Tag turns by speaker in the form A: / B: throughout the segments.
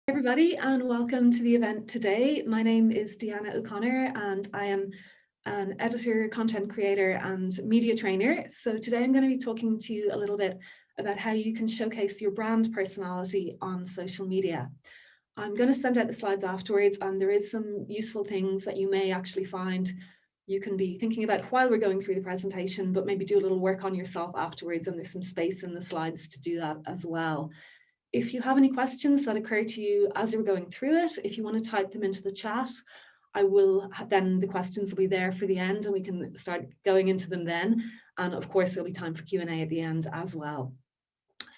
A: Everybody, and welcome to the event today. My name is Deanna O'Connor and I am an editor, content creator and media trainer. So today I'm going to be talking to you a little bit about how you can showcase your brand personality on social media. I'm going to send out the slides afterwards, and there is some useful things that you may actually find you can be thinking about while we're going through the presentation, but maybe do a little work on yourself afterwards, and there's some space in the slides to do that as well. If you have any questions that occur to you as we're going through it, if you want to type them into the chat, I will then, the questions will be there for the end and we can start going into them then. And of course, there'll be time for Q&A at the end as well.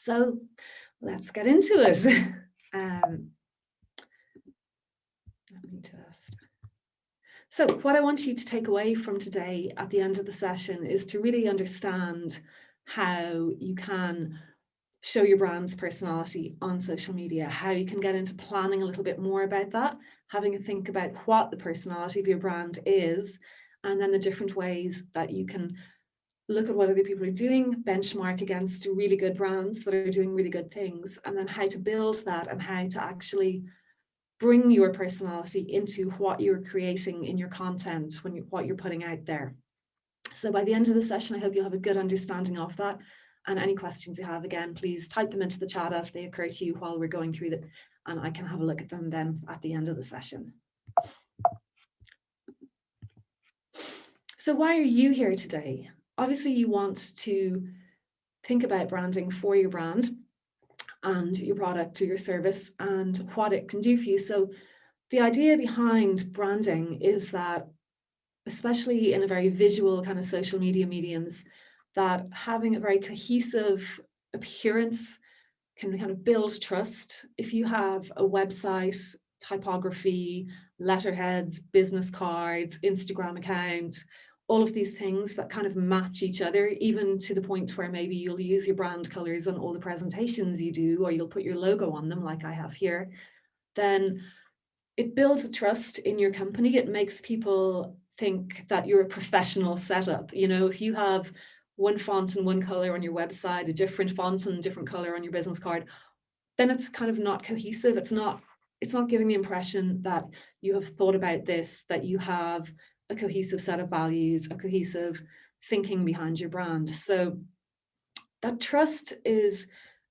A: So let's get into it. Let me just. So what I want you to take away from today at the end of the session is to really understand how you can show your brand's personality on social media, how you can get into planning a little bit more about that, having a think about what the personality of your brand is, and then the different ways that you can look at what other people are doing, benchmark against really good brands that are doing really good things, and then how to build that and how to actually bring your personality into what you're creating in your content, what you're putting out there. So by the end of the session, I hope you'll have a good understanding of that. And any questions you have, again, please type them into the chat as they occur to you while we're going through them, and I can have a look at them then at the end of the session. So why are you here today? Obviously, you want to think about branding for your brand and your product or your service and what it can do for you. So the idea behind branding is that, especially in a very visual kind of social media mediums, that having a very cohesive appearance can kind of build trust. If you have a website, typography, letterheads, business cards, Instagram account, all of these things that kind of match each other, even to the point where maybe you'll use your brand colors on all the presentations you do, or you'll put your logo on them like I have here, then it builds a trust in your company. It makes people think that you're a professional setup. You know, if you have one font and one color on your website, a different font and a different color on your business card, then it's kind of not cohesive. It's not giving the impression that you have thought about this, that you have a cohesive set of values, a cohesive thinking behind your brand. So that trust is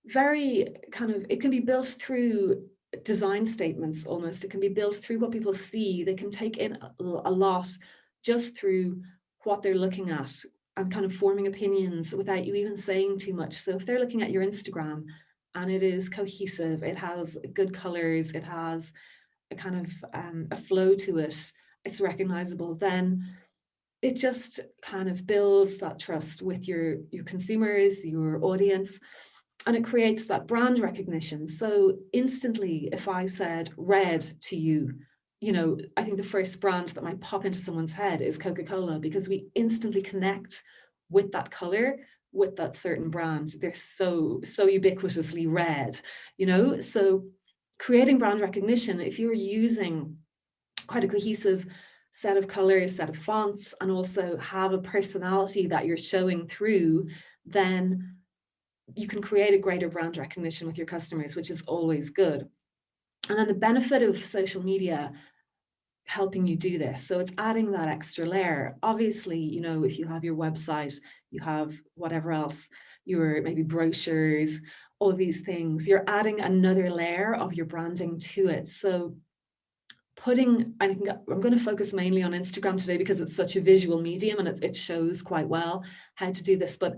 A: very kind of, it can be built through design statements almost. It can be built through what people see. They can take in a lot just through what they're looking at and kind of forming opinions without you even saying too much. So if they're looking at your Instagram and it is cohesive, it has good colors, it has a kind of a flow to it, it's recognizable, then it just kind of builds that trust with your consumers, your audience, and it creates that brand recognition. So instantly, if I said red to you, you know, I think the first brand that might pop into someone's head is Coca-Cola, because we instantly connect with that color, with that certain brand. They're so ubiquitously red, you know. So creating brand recognition, if you're using quite a cohesive set of colors, set of fonts, and also have a personality that you're showing through, then you can create a greater brand recognition with your customers, which is always good. And then the benefit of social media helping you do this, so it's adding that extra layer. Obviously, you know, if you have your website, you have whatever else, your maybe brochures, all of these things, you're adding another layer of your branding to it. So I think I'm going to focus mainly on Instagram today because it's such a visual medium and it shows quite well how to do this. But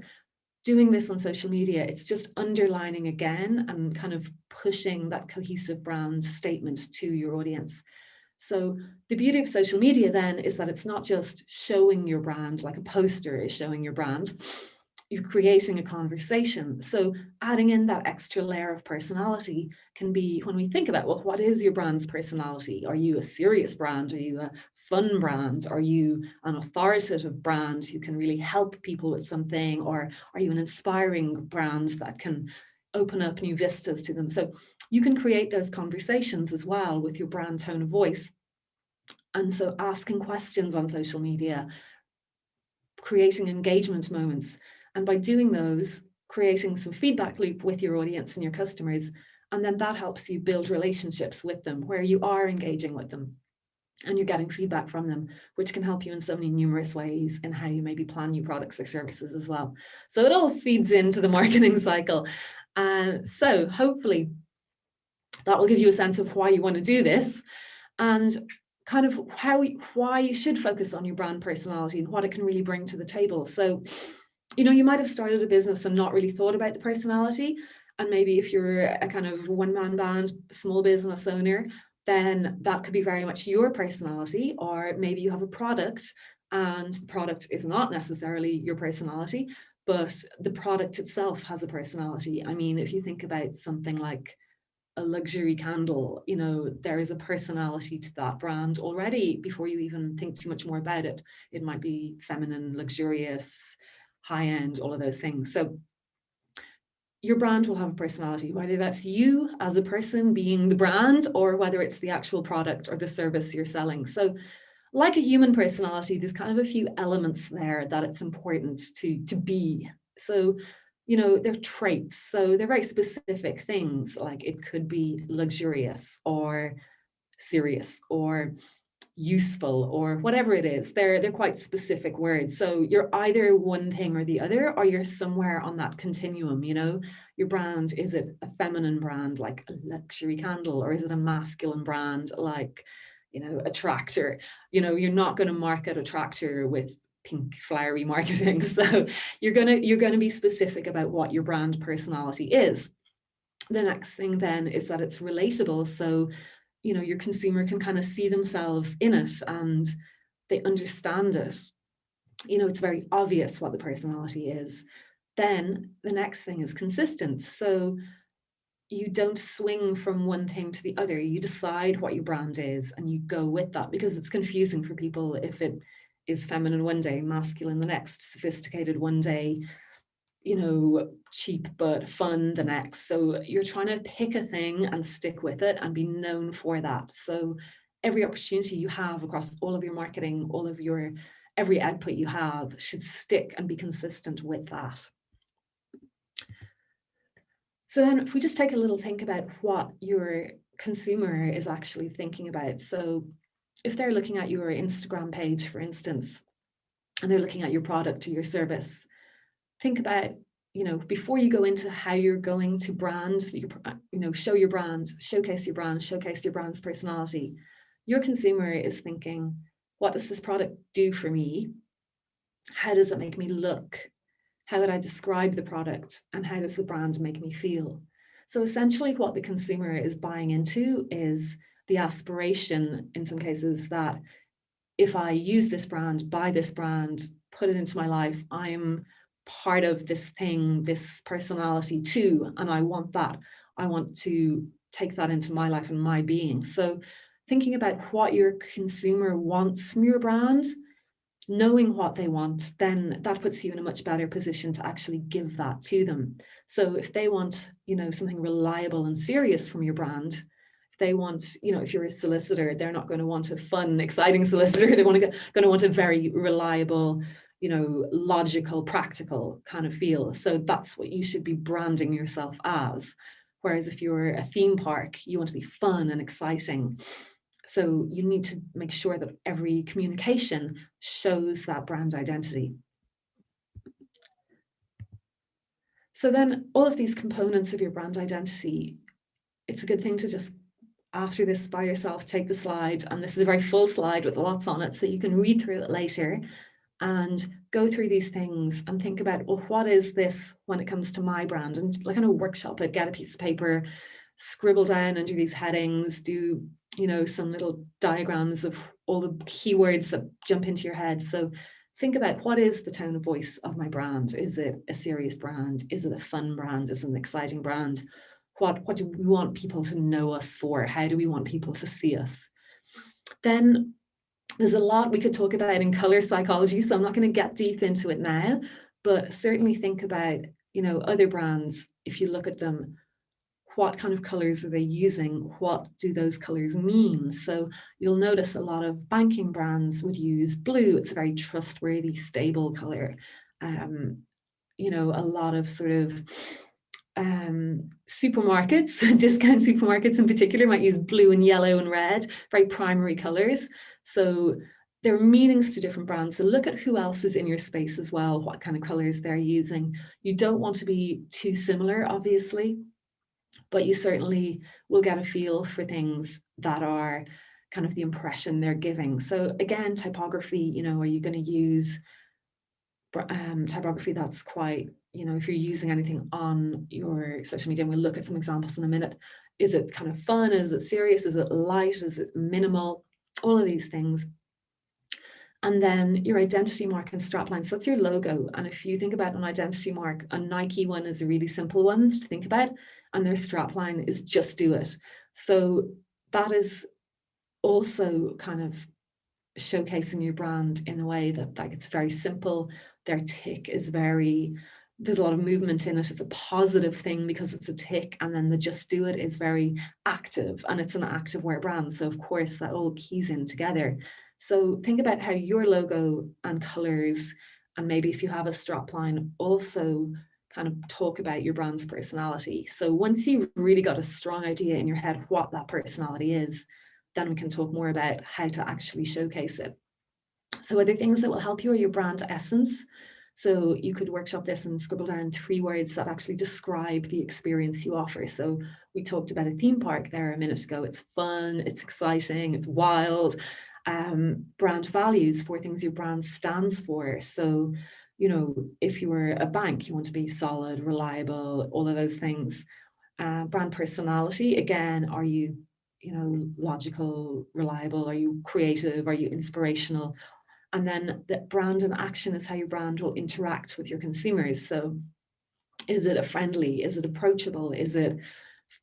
A: doing this on social media, it's just underlining again and kind of pushing that cohesive brand statement to your audience. So the beauty of social media then is that it's not just showing your brand like a poster is showing your brand. You're creating a conversation. So adding in that extra layer of personality can be, when we think about, well, what is your brand's personality? Are you a serious brand? Are you a fun brand? Are you an authoritative brand who can really help people with something? Or are you an inspiring brand that can open up new vistas to them? So you can create those conversations as well with your brand tone of voice. And so asking questions on social media, creating engagement moments, and by doing those, creating some feedback loop with your audience and your customers, And then that helps you build relationships with them where you are engaging with them and you're getting feedback from them, which can help you in so many numerous ways in how you maybe plan new products or services as well. So it all feeds into the marketing cycle. So hopefully that will give you a sense of why you want to do this and kind of why you should focus on your brand personality and what it can really bring to the table. So, you might have started a business and not really thought about the personality. And maybe if you're a kind of one-man band, small business owner, then that could be very much your personality. Or maybe you have a product and the product is not necessarily your personality, but the product itself has a personality. I mean, if you think about something like a luxury candle, there is a personality to that brand already before you even think too much more about it. It might be feminine, luxurious, high-end, all of those things. So your brand will have a personality, whether that's you as a person being the brand or whether it's the actual product or the service you're selling. So like a human personality, there's kind of a few elements there that it's important to be. So they're traits. So they're very specific things, like it could be luxurious or serious or useful or whatever it is. They're quite specific words. So you're either one thing or the other, or you're somewhere on that continuum. Your brand, is it a feminine brand like a luxury candle, or is it a masculine brand like a tractor? You're not going to market a tractor with pink flowery marketing. So you're going to be specific about what your brand personality is. The next thing then is that it's relatable. So your consumer can kind of see themselves in it and they understand it. It's very obvious what the personality is. Then the next thing is consistent. So you don't swing from one thing to the other. You decide what your brand is and you go with that, because it's confusing for people if it is feminine one day, masculine the next, sophisticated one day, cheap but fun the next. So you're trying to pick a thing and stick with it and be known for that. So every opportunity you have across all of your marketing, every output you have should stick and be consistent with that. So then if we just take a little think about what your consumer is actually thinking about. So if they're looking at your Instagram page, for instance, and they're looking at your product or your service, think about, before you go into how you're going to brand, show your brand, showcase your brand's personality, your consumer is thinking, what does this product do for me? How does it make me look? How would I describe the product? And how does the brand make me feel? So essentially what the consumer is buying into is the aspiration, in some cases, that if I use this brand, buy this brand, put it into my life, I'm part of this thing, this personality too, and I want that. I want to take that into my life and my being. So thinking about what your consumer wants from your brand, knowing what they want, then that puts you in a much better position to actually give that to them. So if they want, something reliable and serious from your brand, if they want, if you're a solicitor, they're not going to want a fun, exciting solicitor. They going to want a very reliable, logical, practical kind of feel. So that's what you should be branding yourself as. Whereas if you're a theme park, you want to be fun and exciting. So you need to make sure that every communication shows that brand identity. So then all of these components of your brand identity, it's a good thing to just, after this by yourself, take the slide, and this is a very full slide with lots on it, so you can read through it later and go through these things and think about, well, what is this when it comes to my brand? And like, kind of workshop it, get a piece of paper, scribble down and do these headings, do some little diagrams of all the keywords that jump into your head. So think about, what is the tone of voice of my brand? Is it a serious brand? Is it a fun brand? Is it an exciting brand? What do we want people to know us for? How do we want people to see us? Then there's a lot we could talk about in color psychology, so I'm not going to get deep into it now, but certainly think about, other brands. If you look at them, what kind of colors are they using? What do those colors mean? So you'll notice a lot of banking brands would use blue. It's a very trustworthy, stable color. A lot of sort of supermarkets, discount supermarkets in particular, might use blue and yellow and red, very primary colors. So there are meanings to different brands. So look at who else is in your space as well, what kind of colors they're using. You don't want to be too similar, obviously, but you certainly will get a feel for things that are kind of the impression they're giving. So again, typography, are you going to use typography that's quite, if you're using anything on your social media, and we'll look at some examples in a minute, is it kind of fun? Is it serious? Is it light? Is it minimal? All of these things. And then your identity mark and strapline. So that's your logo. And if you think about an identity mark, a Nike one is a really simple one to think about, and their strapline is just do it. So that is also kind of showcasing your brand in a way that it's very simple. Their tick is there's a lot of movement in it. It's a positive thing because it's a tick, and then the just do it is very active, and it's an active wear brand. So of course that all keys in together. So think about how your logo and colors, and maybe if you have a strapline, also kind of talk about your brand's personality. So once you've really got a strong idea in your head what that personality is, then we can talk more about how to actually showcase it. So other things that will help you are your brand essence. So you could workshop this and scribble down 3 words that actually describe the experience you offer. So we talked about a theme park there a minute ago. It's fun, it's exciting, it's wild. Brand values, 4 things your brand stands for. So, if you were a bank, you want to be solid, reliable, all of those things. Brand personality, again, are you logical, reliable? Are you creative? Are you inspirational? And then the brand and action is how your brand will interact with your consumers. So is it a friendly? Is it approachable? Is it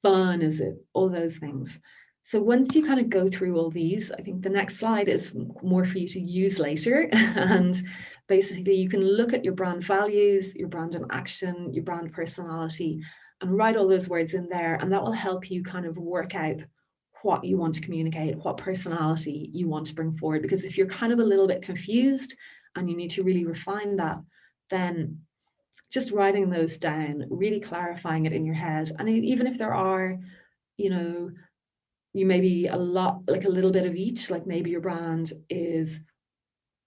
A: fun? Is it all those things? So once you kind of go through all these, I think the next slide is more for you to use later. And basically you can look at your brand values, your brand and action, your brand personality, and write all those words in there. And that will help you kind of work out what you want to communicate, what personality you want to bring forward. Because if you're kind of a little bit confused and you need to really refine that, then just writing those down, really clarifying it in your head. And even if there are, you maybe a little bit of each, like maybe your brand is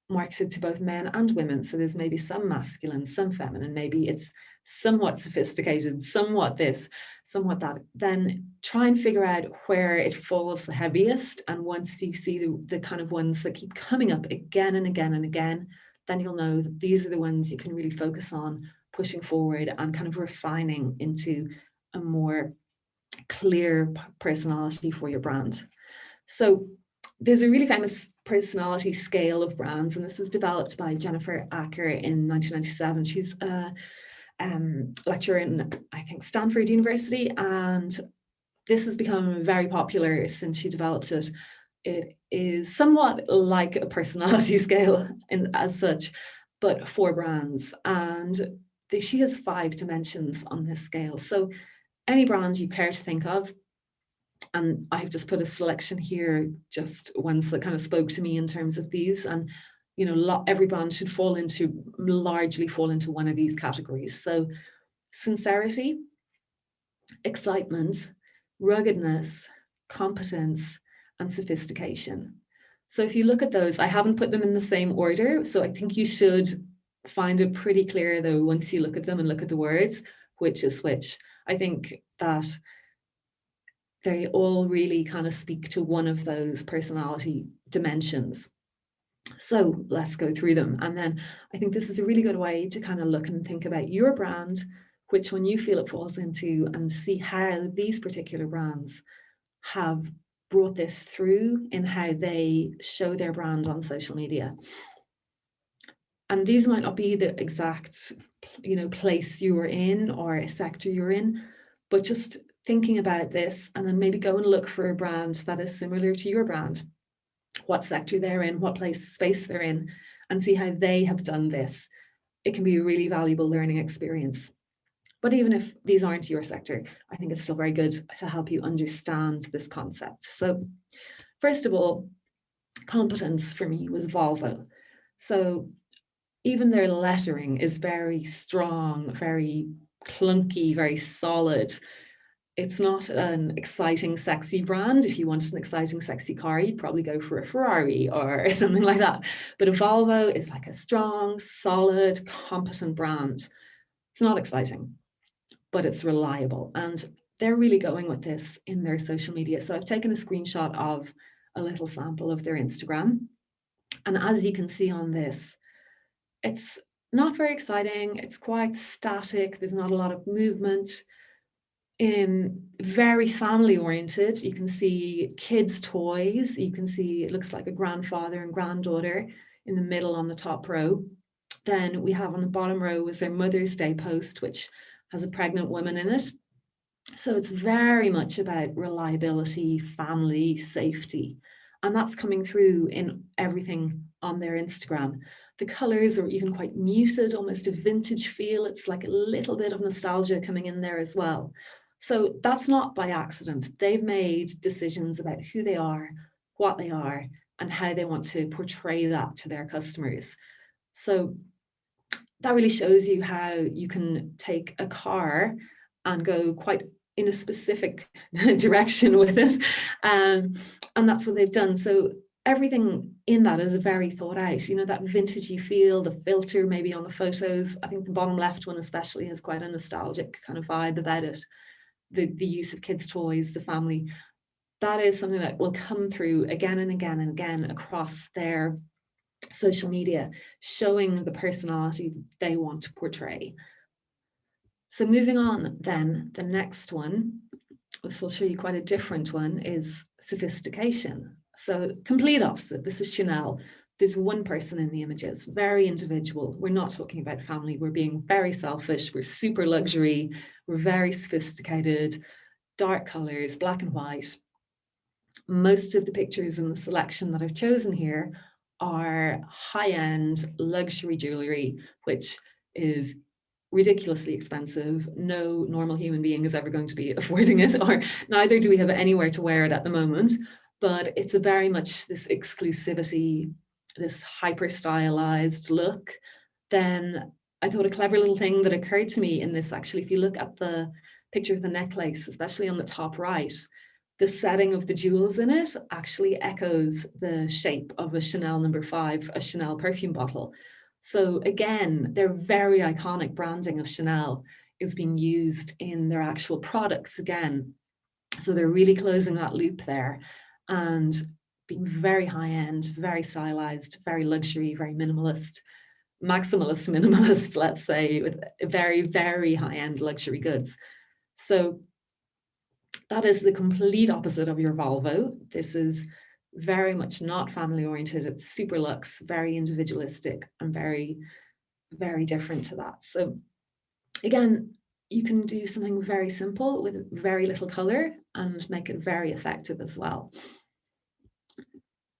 A: marketed to both men and women. So there's maybe some masculine, some feminine, maybe it's somewhat sophisticated, somewhat this, somewhat that. Then try and figure out where it falls the heaviest. And once you see the kind of ones that keep coming up again and again and again, then you'll know that these are the ones you can really focus on pushing forward and kind of refining into a more clear personality for your brand. So there's a really famous personality scale of brands, and this was developed by Jennifer Acker in 1997. She's a lecturer in, I think, Stanford University, and this has become very popular since she developed it. It is somewhat like a personality scale as such, but for brands. And she has 5 dimensions on this scale. So any brand you care to think of, and I've just put a selection here, just ones that kind of spoke to me in terms of these. And, every brand should largely fall into one of these categories. So sincerity, excitement, ruggedness, competence, and sophistication. So if you look at those, I haven't put them in the same order. So I think you should find it pretty clear, though, once you look at them and look at the words, which is which. I think that they all really kind of speak to one of those personality dimensions. So let's go through them. And then I think this is a really good way to kind of look and think about your brand, which one you feel it falls into, and see how these particular brands have brought this through in how they show their brand on social media. And these might not be the exact, place you're in or a sector you're in, but just thinking about this, and then maybe go and look for a brand that is similar to your brand, what sector they're in, what space they're in, and see how they have done this. It can be a really valuable learning experience. But even if these aren't your sector, I think it's still very good to help you understand this concept. So first of all, Competence for me was Volvo. So even their lettering is very strong, very clunky, very solid. It's not an exciting, sexy brand. If you wanted an exciting, sexy car, you'd probably go for a Ferrari or something like that. But a Volvo is like a strong, solid, competent brand. It's not exciting, but it's reliable. And they're really going with this in their social media. So I've taken a screenshot of a little sample of their Instagram. And as you can see on this, it's not very exciting. It's quite static. There's not a lot of movement. Very family oriented. You can see kids' toys. You can see it looks like a grandfather and granddaughter in the middle on the top row. Then we have on the bottom row was their Mother's Day post, which has a pregnant woman in it. So it's very much about reliability, family, safety. And that's coming through in everything on their Instagram. The colors are even quite muted, almost a vintage feel. It's like a little bit of nostalgia coming in there as well. So that's not by accident. They've made decisions about who they are, what they are, and how they want to portray that to their customers. So that really shows you how you can take a car and go quite in a specific direction with it. And that's what they've done. So everything in that is very thought out, you know, that vintagey feel, the filter maybe on the photos. I think the bottom left one especially has quite a nostalgic kind of vibe about it. The use of kids' toys, the family, that is something that will come through again and again and again across their social media, showing the personality they want to portray. So moving on then, the next one, which will show you quite a different one, is sophistication. So complete opposite. This is Chanel. There's one person in the images, very individual. We're not talking about family. We're being very selfish. We're super luxury. We're very sophisticated, dark colors, black and white. Most of the pictures in the selection that I've chosen here are high-end luxury jewelry, which is ridiculously expensive. No normal human being is ever going to be affording it, or neither do we have anywhere to wear it at the moment. But it's a very much this exclusivity, this hyper stylized look. Then I thought a clever little thing that occurred to me in this, actually, if you look at the picture of the necklace, especially on the top right, the setting of the jewels in it actually echoes the shape of a Chanel No. 5, a Chanel perfume bottle. So again, their very iconic branding of Chanel is being used in their actual products again. So they're really closing that loop there and being very high-end, very stylized, very luxury, very minimalist, maximalist minimalist, let's say, with very, very high-end luxury goods. So that is the complete opposite of your Volvo. This is very much not family oriented. It's super luxe, very individualistic, and very, very different to that. So again, you can do something very simple with very little color and make it very effective as well.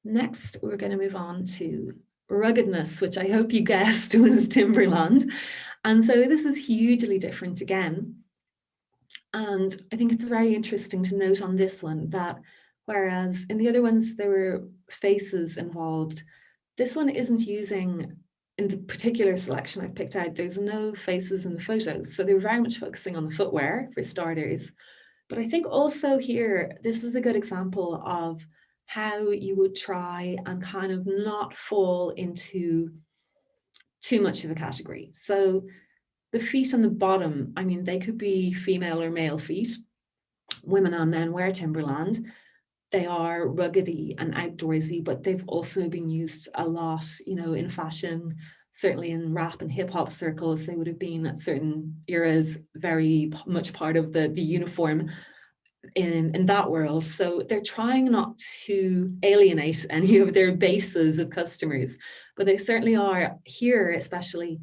A: Next, we're going to move on to Ruggedness, which I hope you guessed was Timberland. And so this is hugely different again. And I think it's very interesting to note on this one that whereas in the other ones there were faces involved, this one isn't using, in the particular selection I've picked out, there's no faces in the photos. So they're very much focusing on the footwear for starters. But I think also here, this is a good example of how you would try and kind of not fall into too much of a category. So the feet on the bottom, I mean, they could be female or male feet. Women and men wear Timberland. They are ruggedy and outdoorsy, but they've also been used a lot, you know, in fashion, certainly in rap and hip hop circles. They would have been at certain eras very much part of the uniform in that world. So they're trying not to alienate any of their bases of customers, but they certainly are here, especially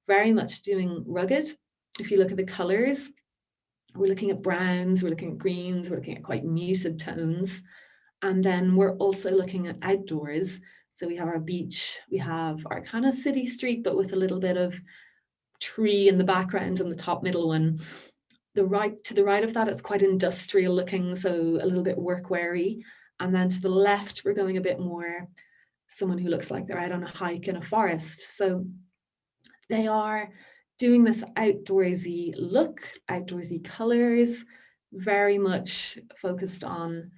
A: very much doing rugged. If you look at the colors, we're looking at browns, we're looking at greens, we're looking at quite muted tones. And then we're also looking at outdoors. So we have our beach, we have our kind of city street, but with a little bit of tree in the background and the top middle one. To the right of that, it's quite industrial looking, so a little bit work weary. And then to the left, we're going a bit more someone who looks like they're out on a hike in a forest. So they are doing this outdoorsy look, outdoorsy colors, very much focused on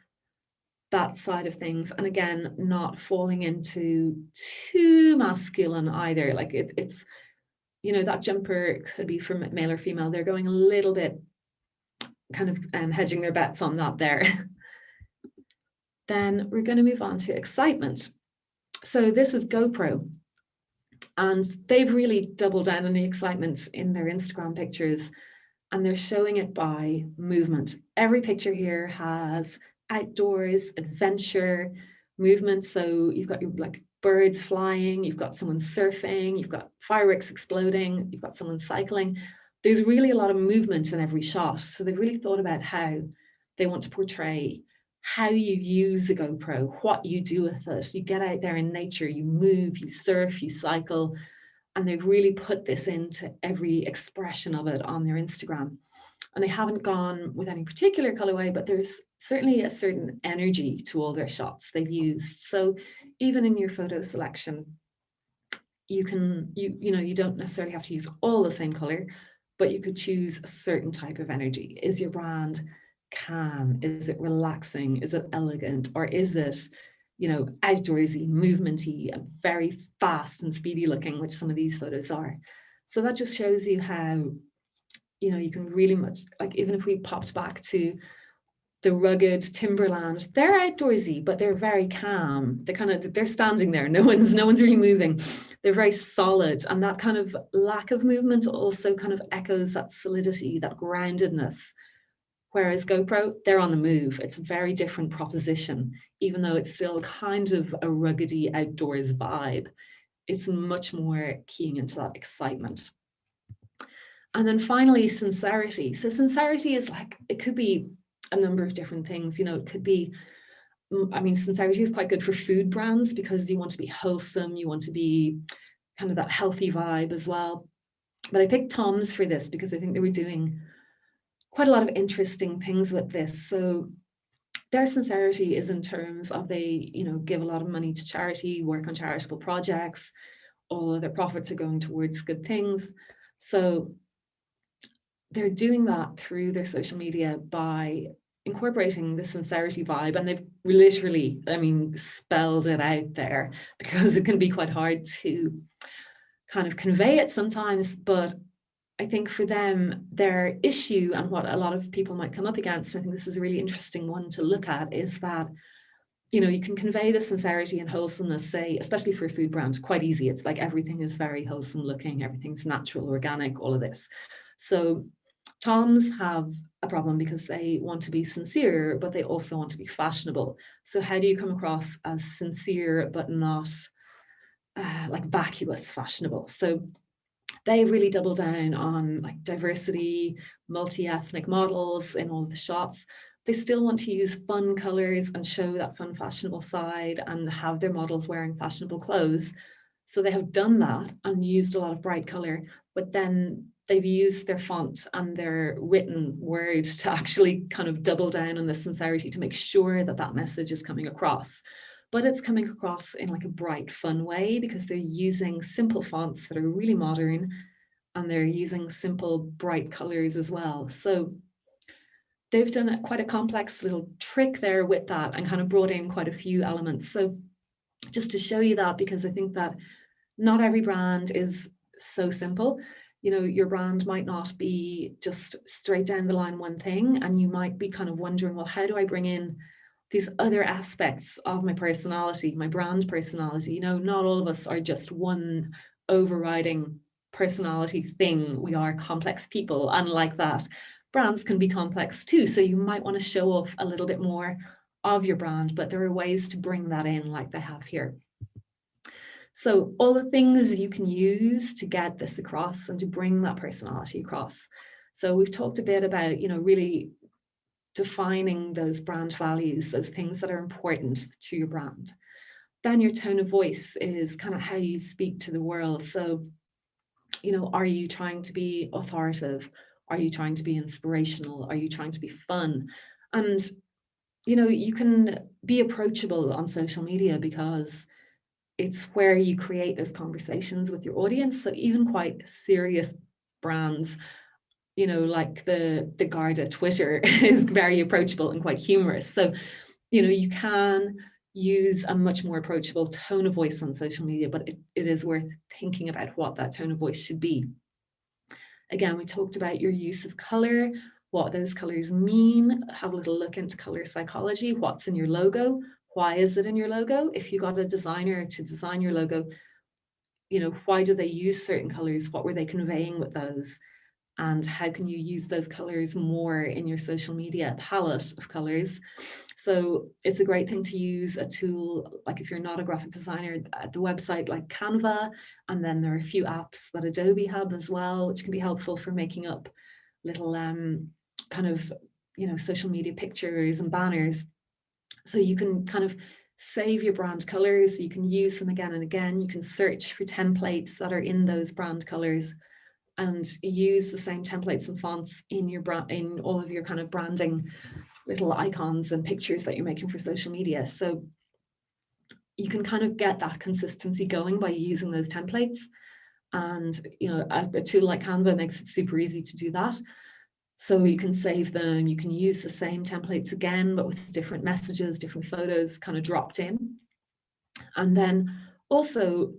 A: that side of things. And again, not falling into too masculine either. Like it's, you know, that jumper could be from male or female. They're going a little bit kind of hedging their bets on that there. Then we're going to move on to excitement. So this was GoPro. And they've really doubled down on the excitement in their Instagram pictures, and they're showing it by movement. Every picture here has outdoors, adventure, movement. So you've got your like birds flying, you've got someone surfing, you've got fireworks exploding, you've got someone cycling. There's really a lot of movement in every shot. So they've really thought about how they want to portray how you use a GoPro, what you do with it. You get out there in nature, you move, you surf, you cycle, and they've really put this into every expression of it on their Instagram. And they haven't gone with any particular colorway, but there's certainly a certain energy to all their shots they've used. So even in your photo selection, you can, you don't necessarily have to use all the same color, but you could choose a certain type of energy. Is your brand calm? Is it relaxing? Is it elegant? Or is it, outdoorsy, movementy, and very fast and speedy looking, which some of these photos are. So that just shows you how, you can really much, like, even if we popped back to the rugged timberland, they're outdoorsy, but they're very calm. They're standing there. No one's really moving. They're very solid. And that kind of lack of movement also kind of echoes that solidity, that groundedness. Whereas GoPro, they're on the move. It's a very different proposition, even though it's still kind of a ruggedy outdoors vibe. It's much more keying into that excitement. And then finally, sincerity. So sincerity is like, it could be a number of different things. It could be, sincerity is quite good for food brands because you want to be wholesome, you want to be kind of that healthy vibe as well. But I picked Tom's for this because I think they were doing quite a lot of interesting things with this. So their sincerity is in terms of they, give a lot of money to charity, work on charitable projects, all of their profits are going towards good things. So they're doing that through their social media by incorporating the sincerity vibe, and they've literally, spelled it out there because it can be quite hard to kind of convey it sometimes. But I think for them, their issue and what a lot of people might come up against, I think this is a really interesting one to look at, is that, you can convey the sincerity and wholesomeness, say, especially for a food brand, quite easy. It's like everything is very wholesome looking, everything's natural, organic, all of this. So Toms have a problem because they want to be sincere, but they also want to be fashionable. So how do you come across as sincere, but not like vacuous fashionable? So they really double down on like diversity, multi-ethnic models in all of the shots. They still want to use fun colors and show that fun fashionable side and have their models wearing fashionable clothes. So they have done that and used a lot of bright color, but then they've used their font and their written word to actually kind of double down on the sincerity to make sure that that message is coming across. But it's coming across in like a bright, fun way because they're using simple fonts that are really modern, and they're using simple, bright colors as well. So they've done quite a complex little trick there with that and kind of brought in quite a few elements. So just to show you that, because I think that not every brand is so simple. Your brand might not be just straight down the line one thing, and you might be kind of wondering, well, how do I bring in these other aspects of my personality, my brand personality? Not all of us are just one overriding personality thing. We are complex people, and like that, brands can be complex too. So you might want to show off a little bit more of your brand, but there are ways to bring that in like they have here. So all the things you can use to get this across and to bring that personality across. So we've talked a bit about, really defining those brand values, those things that are important to your brand. Then your tone of voice is kind of how you speak to the world. So, are you trying to be authoritative? Are you trying to be inspirational? Are you trying to be fun? And, you can be approachable on social media because it's where you create those conversations with your audience. So even quite serious brands, you know, like the Garda Twitter is very approachable and quite humorous. So, you know, you can use a much more approachable tone of voice on social media, but it is worth thinking about what that tone of voice should be. Again, we talked about your use of color, what those colors mean, have a little look into color psychology, what's in your logo, why is it in your logo? If you got a designer to design your logo, you know, why do they use certain colors? What were they conveying with those? And how can you use those colors more in your social media palette of colors? So it's a great thing to use a tool, like if you're not a graphic designer, at the website like Canva, and then there are a few apps that Adobe have as well, which can be helpful for making up little kind of, you know, social media pictures and banners. So you can kind of save your brand colors, you can use them again and again, you can search for templates that are in those brand colors and use the same templates and fonts in your brand, in all of your kind of branding little icons and pictures that you're making for social media. So you can kind of get that consistency going by using those templates. And you know, a tool like Canva makes it super easy to do that. So you can save them, you can use the same templates again, but with different messages, different photos kind of dropped in. And then also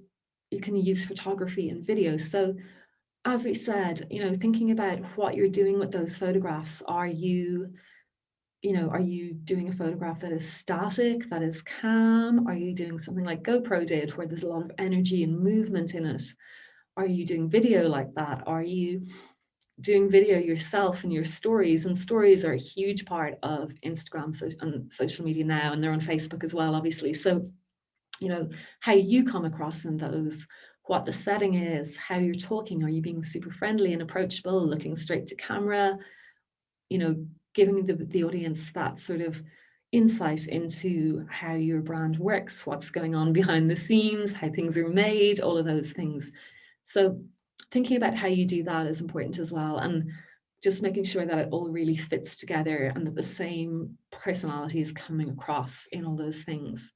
A: you can use photography and video. So as we said, you know, thinking about what you're doing with those photographs. Are you doing a photograph that is static, that is calm? Are you doing something like GoPro did, where there's a lot of energy and movement in it? Are you doing video like that? Are you doing video yourself in your stories? And stories are a huge part of Instagram and social media now, and they're on Facebook as well, obviously. So, you know, how you come across in those, what the setting is, how you're talking. Are you being super friendly and approachable, looking straight to camera, you know, giving the audience that sort of insight into how your brand works, what's going on behind the scenes, how things are made, all of those things. So thinking about how you do that is important as well, and just making sure that it all really fits together and that the same personality is coming across in all those things.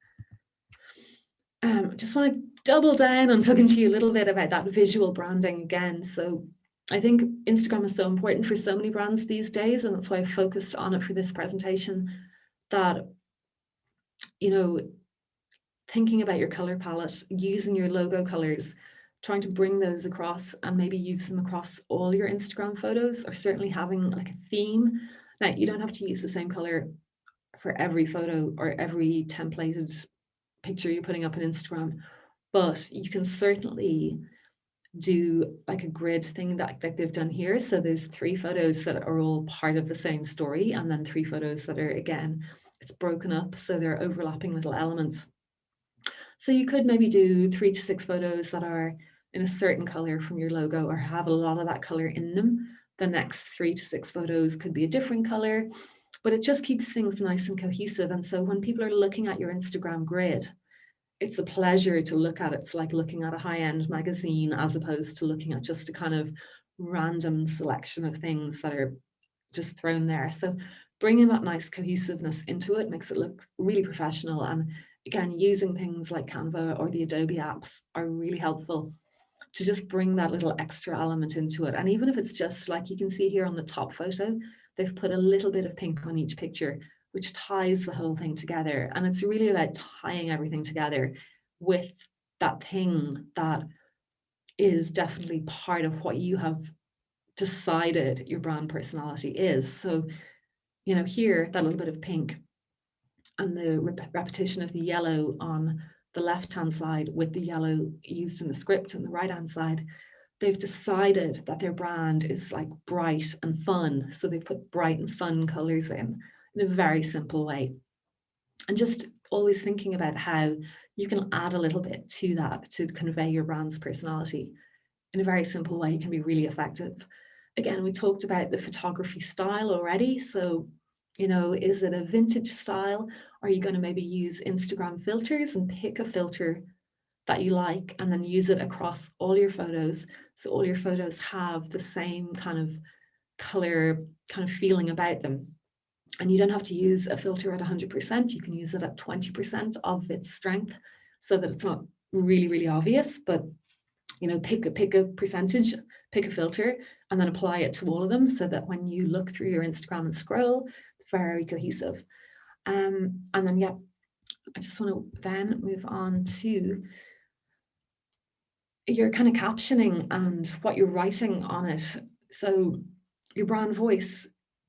A: Just want to double down on talking to you a little bit about that visual branding again. So I think Instagram is so important for so many brands these days, and that's why I focused on it for this presentation, that, you know, thinking about your color palette, using your logo colors, trying to bring those across and maybe use them across all your Instagram photos, or certainly having like a theme. Now, you don't have to use the same color for every photo or every templated picture you're putting up on Instagram, but you can certainly do like a grid thing that they've done here. So there's 3 photos that are all part of the same story, and then 3 photos that are, again, it's broken up, so they're overlapping little elements. So you could maybe do 3 to 6 photos that are in a certain color from your logo, or have a lot of that color in them. The next 3 to 6 photos could be a different color, but it just keeps things nice and cohesive. And so when people are looking at your Instagram grid, it's a pleasure to look at it. It's like looking at a high-end magazine, as opposed to looking at just a kind of random selection of things that are just thrown there. So bringing that nice cohesiveness into it makes it look really professional. And again, using things like Canva or the Adobe apps are really helpful to just bring that little extra element into it. And even if it's just like, you can see here on the top photo, they've put a little bit of pink on each picture, which ties the whole thing together. And it's really about tying everything together with that thing that is definitely part of what you have decided your brand personality is. So, you know, here, that little bit of pink and the repetition of the yellow on the left-hand side with the yellow used in the script on the right-hand side, they've decided that their brand is like bright and fun. So they've put bright and fun colors in a very simple way. And just always thinking about how you can add a little bit to that to convey your brand's personality in a very simple way can be really effective. Again, we talked about the photography style already. So, you know, is it a vintage style? Are you going to maybe use Instagram filters and pick a filter that you like and then use it across all your photos, so all your photos have the same kind of color kind of feeling about them? And you don't have to use a filter at 100%. You can use it at 20% of its strength, so that it's not really, really obvious. But, you know, pick a percentage, pick a filter and then apply it to all of them so that when you look through your Instagram and scroll, it's very cohesive. And then, yeah, I just want to then move on to your kind of captioning and what you're writing on it. So your brand voice,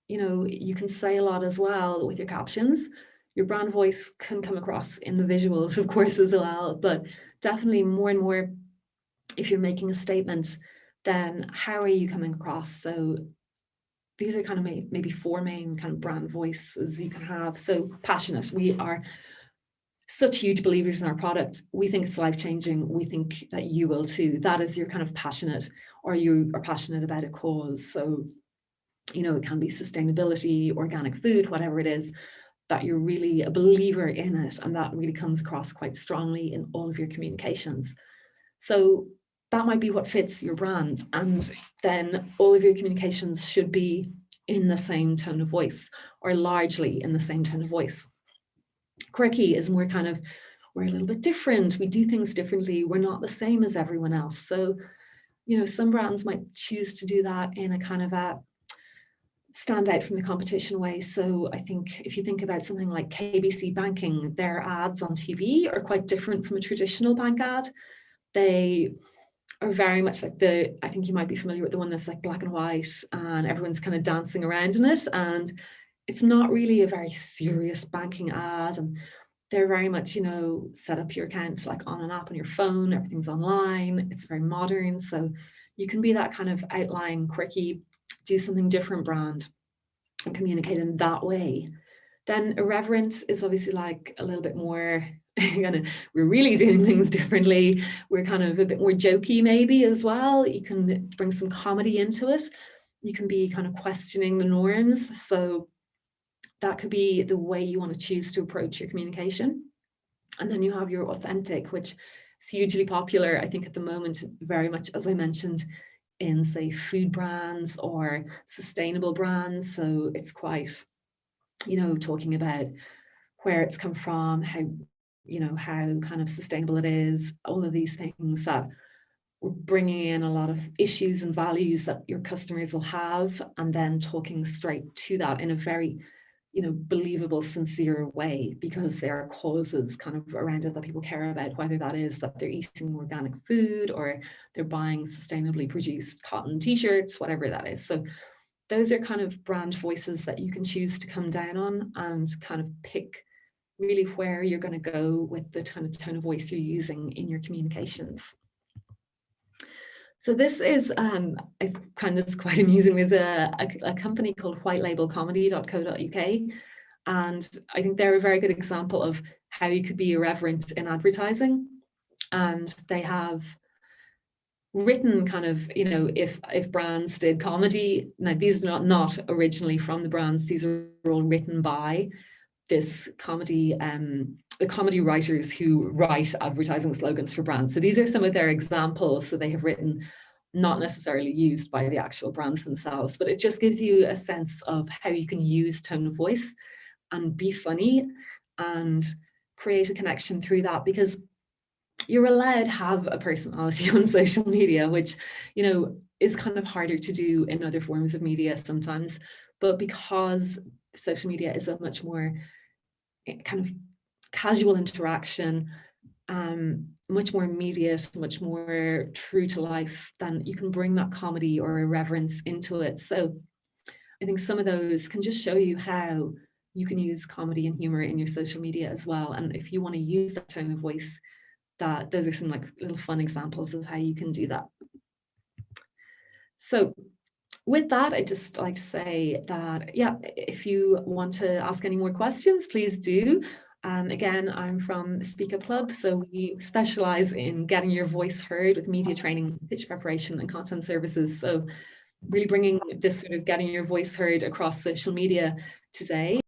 A: you know, you can say a lot as well with your captions. Your brand voice can come across in the visuals, of course, as well, but definitely more and more, if you're making a statement, then how are you coming across? So these are kind of maybe four main kind of brand voices you can have. So passionate. We are such huge believers in our product. We think it's life-changing. We think that you will too. That is your kind of passionate, or you are passionate about a cause. So, you know, it can be sustainability, organic food, whatever it is, that you're really a believer in it. And that really comes across quite strongly in all of your communications. So that might be what fits your brand. And then all of your communications should be in the same tone of voice, or largely in the same tone of voice. Quirky is more kind of, we're a little bit different. We do things differently. We're not the same as everyone else. So, you know, some brands might choose to do that in a kind of a stand out from the competition way. So I think if you think about something like KBC Banking, their ads on TV are quite different from a traditional bank ad. They are very much like I think you might be familiar with the one that's like black and white and everyone's kind of dancing around in it. And it's not really a very serious banking ad. And they're very much, you know, set up your account like on an app on your phone, everything's online, it's very modern. So you can be that kind of outlying, quirky, do something different brand and communicate in that way. Then irreverent is obviously like a little bit more we're really doing things differently. We're kind of a bit more jokey maybe as well. You can bring some comedy into it. You can be kind of questioning the norms. So that could be the way you want to choose to approach your communication. And then you have your authentic, which is hugely popular, I think at the moment, very much, as I mentioned, in say food brands or sustainable brands. So it's quite, you know, talking about where it's come from, how, you know, how kind of sustainable it is, all of these things that we're bringing in a lot of issues and values that your customers will have, and then talking straight to that in a very, you know, believable, sincere way, because there are causes kind of around it that people care about, whether that is that they're eating organic food or they're buying sustainably produced cotton t-shirts, whatever that is. So those are kind of brand voices that you can choose to come down on and kind of pick really where you're going to go with the tone of voice you're using in your communications. So this is, I find this quite amusing. There's a company called whitelabelcomedy.co.uk, and I think they're a very good example of how you could be irreverent in advertising. And they have written kind of, you know, if brands did comedy, now these are not originally from the brands, these are all written by this comedy, the comedy writers who write advertising slogans for brands. So these are some of their examples. So they have written, not necessarily used by the actual brands themselves, but it just gives you a sense of how you can use tone of voice and be funny and create a connection through that, because you're allowed to have a personality on social media, which, you know, is kind of harder to do in other forms of media sometimes. But because social media is a much more kind of casual interaction, much more immediate, much more true to life, then you can bring that comedy or irreverence into it. So I think some of those can just show you how you can use comedy and humor in your social media as well. And if you want to use that tone of voice, that those are some like little fun examples of how you can do that. So with that, I'd just like to say that, yeah, if you want to ask any more questions, please do. Again, I'm from speakerplub, so we specialize in getting your voice heard with media training, pitch preparation, and content services. So really bringing this sort of getting your voice heard across social media today.